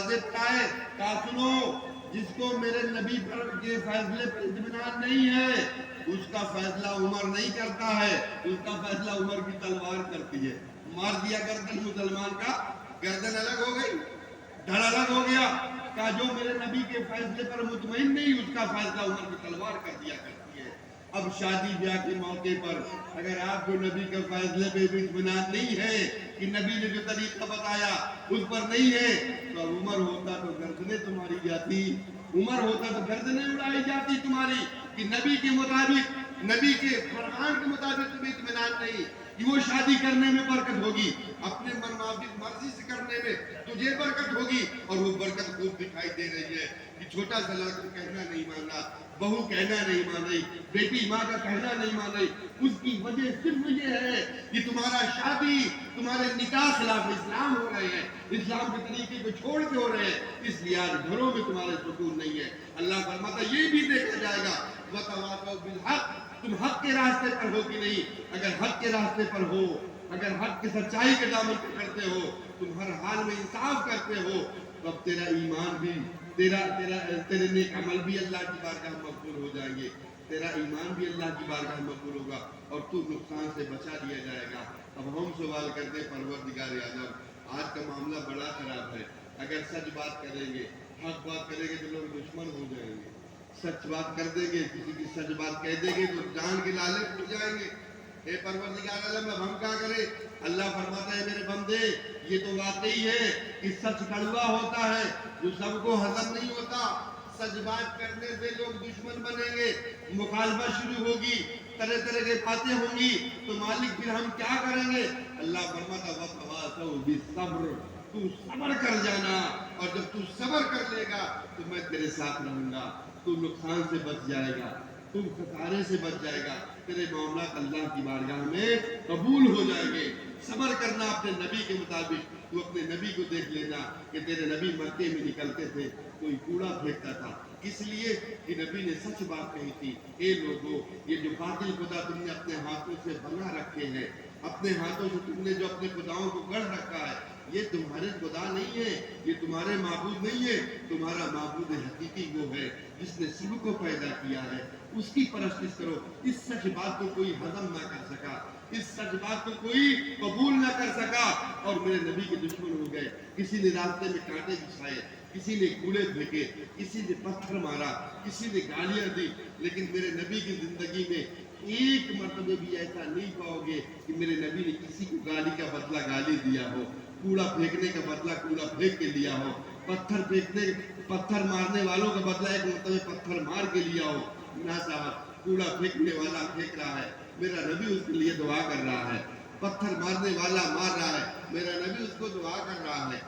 واضح کیا ہے؟ کہا سنو، جس کو میرے نبی پر کے فیصلے پر اطمینان نہیں ہے اس کا فیصلہ عمر نہیں کرتا ہے، اس کا فیصلہ عمر کی تلوار کرتی ہے۔ مار دیا گردن مسلمان کا، گردن الگ ہو گئی، دھڑ الگ ہو گیا۔ کہا جو میرے نبی کے فیصلے پر مطمئن نہیں اس کا فیصلہ عمر کی تلوار کر دیا کرتی ہے۔ اب شادی بیاہ کے موقع پر اگر آپ کو نبی کے فیصلے پہ بھی اطمینان نہیں ہے کہ نبی نے جو طریقہ بتایا اس پر نہیں ہے تو اب عمر ہوتا تو گردنیں تمہاری جاتی، عمر ہوتا تو گردنیں اڑائی جاتی تمہاری کہ نبی کے مطابق، نبی کے فرمان کے مطابق تمہیں اطمینان نہیں کہ وہ شادی کرنے میں برکت ہوگی، اپنے مرضی سے کرنے میں تجھے برکت ہوگی، اور وہ برکت خوب دکھائی دے رہی ہے کہ چھوٹا سا لڑکا کہنا نہیں ماننا، بہو کہنا نہیں مان رہی، بیٹی ماں کا کہنا نہیں مان رہی، اس کی وجہ صرف یہ ہے کہ تمہارا شادی، تمہارے نکاح خلاف اسلام ہو رہے ہیں، اسلام کے طریقے کو چھوڑ کے ہو رہے ہیں، اس لیے آج گھروں میں تمہارے سکون نہیں ہے۔ اللہ فرماتا یہ بھی دیکھا جائے گا وَتَوَاصَوْا بِالْحَقِّ، تم حق کے راستے پر ہو کہ نہیں؟ اگر حق کے راستے پر ہو، اگر حق کی سچائی کے دامن پہ کرتے ہو، تم ہر حال میں انصاف کرتے ہو، تو اب تیرا ایمان بھی، تیرے نیک عمل بھی اللہ کی بارگاہ میں مقبول ہو جائیں گے، تیرا ایمان بھی اللہ کی بارگاہ میں مقبول ہوگا اور تو نقصان سے بچا دیا جائے گا۔ اب ہم سوال کرتے ہیں پروردگار عالم، آج کا معاملہ بڑا خراب ہے، اگر سچ بات کریں گے، حق بات کریں گے تو لوگ دشمن ہو جائیں گے، سچ بات کر دیں گے، کسی کی سچ بات کہہ دیں گے تو جان کے لالے ہو جائیں گے۔ اے پروردگار عالم، اب ہم کیا کریں؟ اللہ فرماتا ہے میرے بندے یہ تو واقعی ہے کہ سچ کڑوا ہوتا ہے جو سب کو ہضم نہیں ہوتا، سچ بات کرنے سے لوگ دشمن بنیں گے، مخالفت شروع ہوگی، طرح طرح کی باتیں ہوں گی، تو مالک پھر ہم کیا کریں گے؟ اللہ فرماتا وَتَوَاصَوْا بِالصَّبْرِ، تو صبر کر جانا، اور جب تو صبر کر لے گا تو میں تیرے ساتھ رہوں گا، تو نقصان سے بچ جائے گا، تم خسارے سے بچ جائے گا، تیرے معاملات اللہ کی بارگاہ میں قبول ہو جائیں گے۔ صبر کرنا اپنے نبی کے مطابق، تو اپنے نبی کو دیکھ لینا کہ تیرے نبی مکے میں نکلتے تھے کوئی کوڑا پھینکتا تھا، اس لیے کہ نبی نے سچ بات کہی تھی، اے لوگوں یہ جو باطل خدا تم نے اپنے ہاتھوں سے بنا رکھے ہیں، اپنے ہاتھوں سے تم نے جو اپنے خداؤں کو گڑھ رکھا ہے، یہ تمہارے خدا نہیں ہے، یہ تمہارے معبود نہیں ہے، تمہارا معبود حقیقی وہ ہے جس نے سب کو پیدا کیا ہے، اس کی پرستش کرو۔ اس سچ بات کو کوئی ہضم نہ کر سکا، اس سچ بات کو کوئی قبول نہ کر سکا، اور میرے نبی کے دشمن ہو گئے، کسی نے راستے میں کانٹے بچھائے، کسی نے کوڑے پھینکے، کسی نے پتھر مارا، کسی نے گالیاں دی، لیکن میرے نبی کی زندگی میں ایک مرتبہ بھی ایسا نہیں پاؤ گے کہ میرے نبی نے کسی کو گالی کا بدلہ گالی دیا ہو، کوڑا پھینکنے کا بدلہ کوڑا پھینک کے لیا ہو، پتھر مارنے والوں کا بدلہ ایک مرتبہ پتھر مار کے لیا ہو۔ نہ صاحب، کوڑا پھینکنے والا پھینک رہا ہے، میرا نبی اس کے لیے دعا کر رہا ہے، پتھر مارنے والا مار رہا ہے، میرا نبی اس کو دعا کر رہا ہے،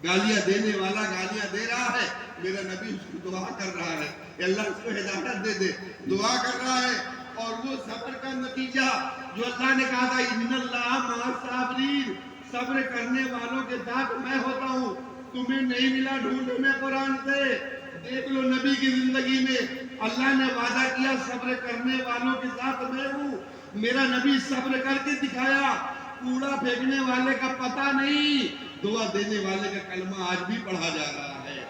گالیاں دینے والا گالیاں دے رہا ہے، میرا نبی اس کو دعا کر رہا ہے کہ اللہ اس کو ہدایت دے دے، دعا کر رہا ہے۔ اور وہ صبر کا نتیجہ جو اللہ نے کہا تھا ان اللہ مع الصابرین، صبر کرنے والوں کے ساتھ میں ہوتا ہوں، تمہیں نہیں ملا ڈھونڈو میں قرآن سے، دیکھ لو نبی کی زندگی میں اللہ نے وعدہ کیا صبر کرنے والوں کے ساتھ میں ہوں، میرا نبی صبر کر کے دکھایا، کوڑا پھینکنے والے کا پتہ نہیں، دعا دینے والے کا کلمہ آج بھی پڑھا جا رہا ہے،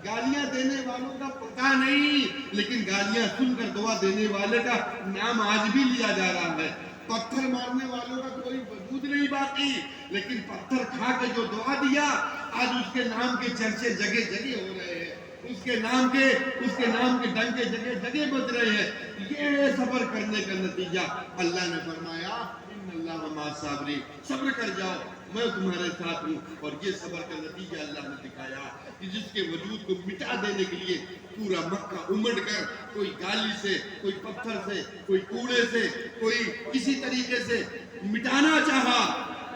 گالیاں دینے والوں کا پتہ نہیں، لیکن گالیاں سن کر دعا دینے والے کا نام آج بھی لیا جا رہا ہے، پتھر مارنے والوں کا کوئی وجود نہیں باقی، لیکن پتھر کھا کے جو دعا دیا آج اس کے نام کے چرچے جگہ جگہ ہو رہے ہیں، اس کے نام کے ڈنکے جگہ جگہ بج رہے ہیں۔ یہ ہے صبر کرنے کا نتیجہ۔ اللہ نے فرمایا ان اللہ مع الصابرین، صبر کر جاؤ میں تمہارے ساتھ ہوں، اور یہ صبر کا نتیجہ اللہ نے دکھایا کہ جس کے وجود کو مٹا دینے کے لیے پورا مکہ امڑ کر کوئی گالی سے، کوئی پتھر سے، کوئی کوڑے سے، کوئی کسی طریقے سے مٹانا چاہا،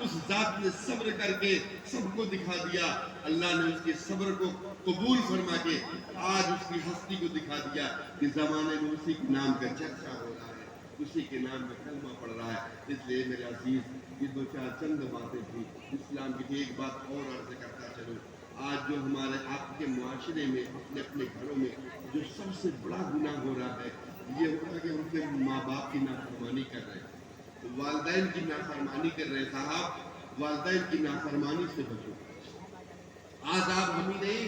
اس ذات نے صبر کر کے سب کو دکھا دیا۔ اللہ نے اس کے صبر کو قبول فرما کے آج اس کی ہستی کو دکھا دیا کہ زمانے میں اسی کے نام کا چرچا ہو رہا ہے، اسی کے نام کا کلمہ پڑھ رہا ہے۔ اس لیے میرے عزیز، یہ دو چار چند باتیں تھی اسلام کی، ایک بات اور عرض کرتا چلوں، آج جو ہمارے آپ کے معاشرے میں اپنے اپنے گھروں میں جو سب سے بڑا گناہ ہو رہا ہے یہ ہوتا ہے کہ ان کے ماں باپ کی نافرمانی کر رہے ہیں، والدین کی نافرمانی کر رہے ہیں۔ صاحب، والدین کی نافرمانی سے بچو۔ آج آپ ہم ہی نہیں،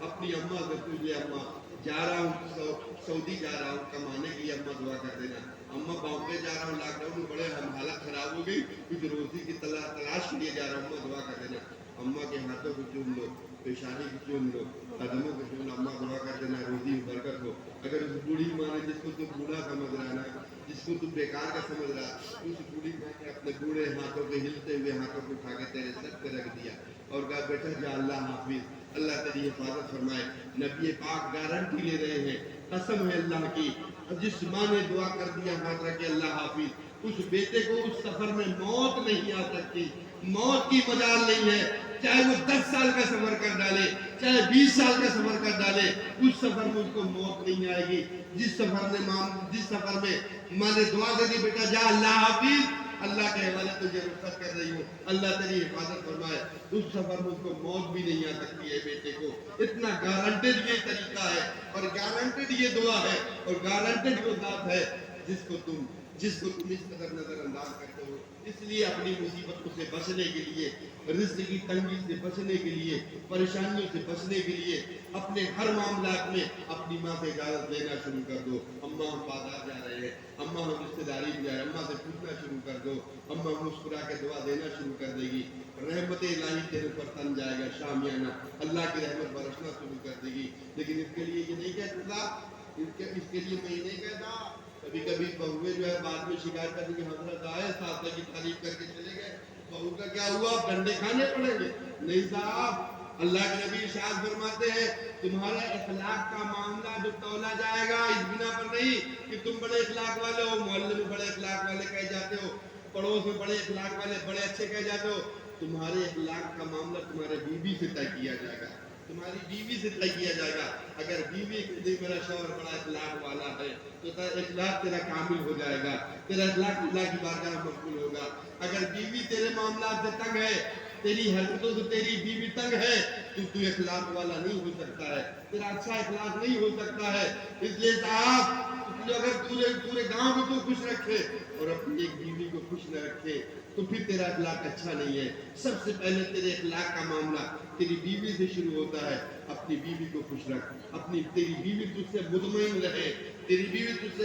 اپنی اماں سے پوچھ لے اما جا رہا ہوں سعودی جا رہا ہوں کمانے کے لیے، اما دعا کر دینا۔ اما بامبے جا رہا ہوں، لاک ڈاؤن میں بڑے حالت خراب ہو گئی، کچھ روزی کی تلاش کے لیے جا رہا ہوں، اما دعا کر دینا۔ اما کے ہاتھوں کو چوم لو، پیشانی کو چوم لو، قدموں کو چوم لو، اما دعا کر دینا روزی میں برکت ہو۔ اگر اس بوڑھی ماں نے جس کو تم بوڑھا سمجھ رہا نا، جس کو تم بیکار کا سمجھ رہا، اس بوڑھی ماں نے اپنے بوڑھے ہاتھوں کے ہلتے ہوئے ہاتھوں کو اٹھا کے تیرے سر پہ رکھ دیا اور کہا بیٹا جا اللہ حافظ، اللہ تیری حفاظت فرمائے۔ نبی پاک گارنٹی لے رہے ہیں، قسم ہے اللہ کی، جس ماں نے دعا کر دیا ہاتھ رکھے اللہ حافظ، اس بیٹے کو اس سفر میں موت نہیں آ سکتی، موت کی مجال نہیں ہے، چاہے وہ 10 سال کا سفر کر ڈالے، چاہے 20 سال کا سفر کر ڈالے، اس سفر میں اس کو موت نہیں آئے گی۔ جس سفر میں ماں نے دعا دے دی بیٹا جا اللہ حافظ، اللہ کے حوالے تجھے رخصت کر رہی ہوں، اللہ تیری حفاظت فرمائے، اس سفر میں اس کو موت بھی نہیں آ سکتی ہے بیٹے کو۔ اتنا گارنٹیڈ یہ طریقہ ہے اور گارنٹیڈ یہ دعا ہے اور گارنٹیڈ وہ ذات ہے جس کو تم اس قدر نظر انداز کرتے ہو۔ اس لیے اپنی مصیبتوں سے بچنے کے لیے، رزق کی تنگی سے بچنے کے لیے، پریشانیوں سے بچنے کے لیے اپنے ہر معاملات میں اپنی ماں سے اجازت لینا شروع کر دو۔ اماں ہم بازار جا رہے ہیں، اماں ہم رشتے داری میں جا رہے ہیں، اماں سے پوچھنا شروع کر دو، اماں مسکرا کے دعا دینا شروع کر دے گی، رحمت الہی تیرے پر تن جائے گا، شامیانہ اللہ کی رحمت برسنا شروع کر دے گی۔ لیکن اس کے لیے یہ نہیں کہتا، اس کے لیے میں یہ نہیں کہتا، کبھی کبھی بہویں جو ہے بعد میں شکایت کرتے کہ حضرت آئے ساتھ کی تعریف کر کے چلے گئے، بہو کا کیا ہوا، ڈنڈے کھانے پڑیں گے؟ نہیں صاحب، اللہ کے نبی ارشاد فرماتے ہیں تمہارے اخلاق کا معاملہ جو تولا جائے گا اس بنا پر نہیں کہ تم بڑے اخلاق والے ہو، محلے میں بڑے اخلاق والے کہے جاتے ہو، پڑوس میں بڑے اخلاق والے بڑے اچھے کہے جاتے ہو، تمہارے اخلاق کا معاملہ تمہارے بیوی سے طے کیا جائے گا، تمہاری بیوی سے طے کیا جائے گا۔ اگر بیوی کہتی میرا شوہر بڑا اخلاق والا ہے تو اخلاق تیرا کامل ہو جائے گا، تیرا اخلاق اللہ کی بارگاہ میں مقبول ہوگا۔ اگر بیوی تیرے معاملات سے تنگ ہے، تیری حرکتوں سے تیری بیوی تنگ ہے تو اخلاق والا نہیں ہو سکتا ہے، تیرا اچھا اخلاق نہیں ہو سکتا ہے۔ اس لیے صاحب اگر پورے گاؤں کو تو خوش رکھے اور اپنی ایک بیوی کو خوش نہ رکھے تو پھر تیرا اخلاق اچھا نہیں ہے۔ سب سے پہلے تیرے اخلاق کا معاملہ تیری بیوی سے شروع ہوتا ہے۔ اپنی بیوی کو خوش رکھ، تیری بیوی تجھ سے مطمئن رہے، تیری بیوی تجھ سے